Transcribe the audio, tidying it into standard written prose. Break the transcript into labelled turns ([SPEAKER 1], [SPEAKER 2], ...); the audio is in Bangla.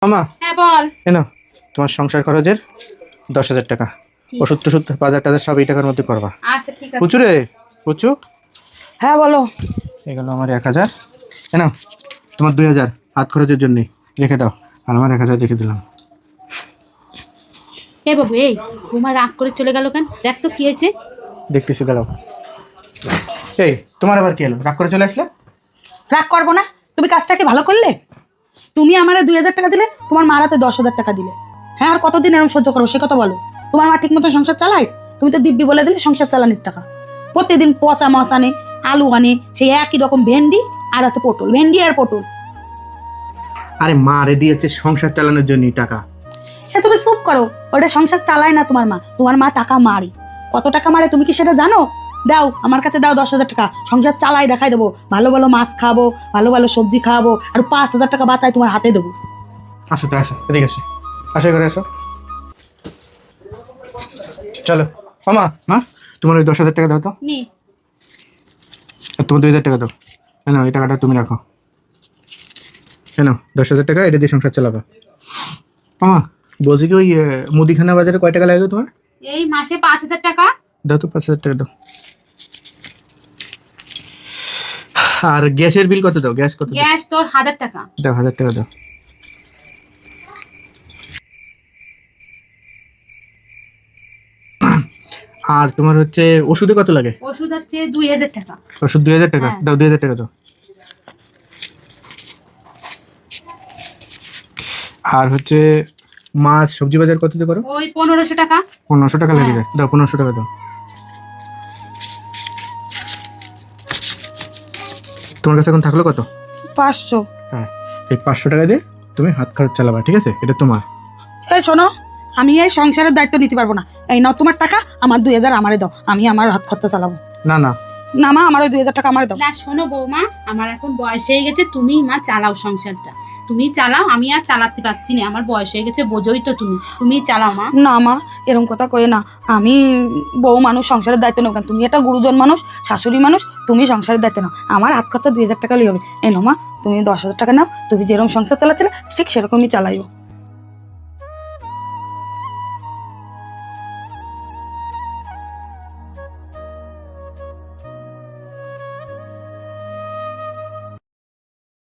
[SPEAKER 1] মামা
[SPEAKER 2] হ্যাঁ বল।
[SPEAKER 1] এনো তোমার সংসার খরচের 10,000 টাকা। ওষুধ টষুধ বাজার টাজার সব এই টাকার মধ্যে করবা।
[SPEAKER 2] আচ্ছা ঠিক আছে।
[SPEAKER 1] পুচু রে পুচু,
[SPEAKER 3] হ্যাঁ বলো।
[SPEAKER 1] এগুলো আমার 1,000। এনো তোমার 2,000 হাত খরচের জন্য রেখে দাও, আর আমার 1,000 রেখে দিলাম।
[SPEAKER 2] এ বাবু, এই বৌমা রাগ করে চলে গেল কেন? দেখ তো কি হয়েছে।
[SPEAKER 1] দেখতেছি, দাঁড়াও। এই তোমার আবার কি হলো, রাগ করে চলে আসলে?
[SPEAKER 3] রাগ করবো না, তুমি কাজটা কি ভালো করলে? তুমি আমারে 2,000 টাকা দিলে, তোমার মার হাতে 10,000 টাকা দিলে। হ্যাঁ, আর কতদিন এরকম সহ্য করো সে কথা বলো। তোমার মা ঠিক মতো সংসার চালায়? তুমি তো দিব্যি বলে দিলে সংসার চালানোর টাকা। প্রতিদিন পচা মাছ আনে, আলু আনে, সেই একই রকম ভেন্ডি আর আছে পটল, ভেন্ডি আর পটল।
[SPEAKER 1] আরে মা রে দিয়েছে সংসার চালানোর জন্য টাকা।
[SPEAKER 3] হ্যাঁ, তুমি চুপ করো। ওটা সংসার চালায় না তোমার মা, তোমার মা টাকা মারে। কত টাকা মারে তুমি কি সেটা জানো? দাও, আমার কাছে দাও 10,000 টাকা, সংসার চালাই দেখাই দেবো। ভালো ভালো মাছ খাবো, ভালো ভালো সবজি খাবো, আর 5,000 টাকা বাঁচাই তোমার হাতে দেবো।
[SPEAKER 1] আসো তো, আসো এদিকে আসো, আসো করে আসো, চলো। মামা মা তোমার ওই 10,000 টাকা দাও তো,
[SPEAKER 2] নে।
[SPEAKER 1] আর তোমার 2,000 টাকা দাও। না এই টাকাটা তুমি রাখো। কেন 10,000 টাকা এটা দিয়ে সংসার চালাবা। মামা বলছি কি, ওই মুদিখানা বাজারে কয় টাকা লাগবে তোমার?
[SPEAKER 2] এই মাসে 5,000 টাকা।
[SPEAKER 1] দাও তো, 5,000 টাকা দাও। আর গ্যাসের বিল কত দাও? গ্যাস কত দাও?
[SPEAKER 2] গ্যাস তোর 1,000 টাকা।
[SPEAKER 1] দাও 1,000 টাকা দাও। আর তোমার হচ্ছে ওষুধে কত লাগে?
[SPEAKER 2] ওষুধ হচ্ছে 2,000 টাকা।
[SPEAKER 1] ওষুধ 2,000 টাকা
[SPEAKER 2] হ্যাঁ।
[SPEAKER 1] দাও, 2,000 টাকা দাও। আর হচ্ছে মাছ সবজি বাজার কত দিয়ে করো?
[SPEAKER 2] ওই 1,500 টাকা।
[SPEAKER 1] 1,500 টাকা লাগে যায়, দাও 1,500 টাকা দাও। তোমার কাছে এখন থাকলো কত?
[SPEAKER 3] 500।
[SPEAKER 1] হ্যাঁ, এই 500 টাকা দিয়ে তুমি হাত খরচ চালাবা, ঠিক আছে? এটা তোমার।
[SPEAKER 3] এই শোনো, আমি এই সংসারের দায়িত্ব নিতে পারবো না। এই নাও তোমার টাকা, আমার 2,000 আমারে দাও, আমি আমার হাত খরচা চালাবো।
[SPEAKER 1] না না,
[SPEAKER 3] না মা, আমার ওই 2,000 টাকা আমারে দাও।
[SPEAKER 2] না শোনো বৌমা, আমার এখন বয়স হয়ে গেছে, তুমি মা চালাও সংসারটা। তুমি চালাও, আমি আর চালাতে পারছি না, আমার বয়স হয়ে গেছে, বোঝোই তো তুমি চালাও মা।
[SPEAKER 3] না মা, এরকম কথা কয়ে না। আমি বউ মানুষ, সংসারের দায়িত্ব নেব কেন? তুমি একটা গুরুজন মানুষ, শাশুড়ি মানুষ, তুমি সংসারের দায়িত্ব নাও। আমার হাত খরচা 2,000 টাকা লিয়ে হবে। এই নাও মা, তুমি 10,000 টাকা নাও, তুমি যেরকম সংসার চালাচ্ছিলে ঠিক সেরকমই চালাইও।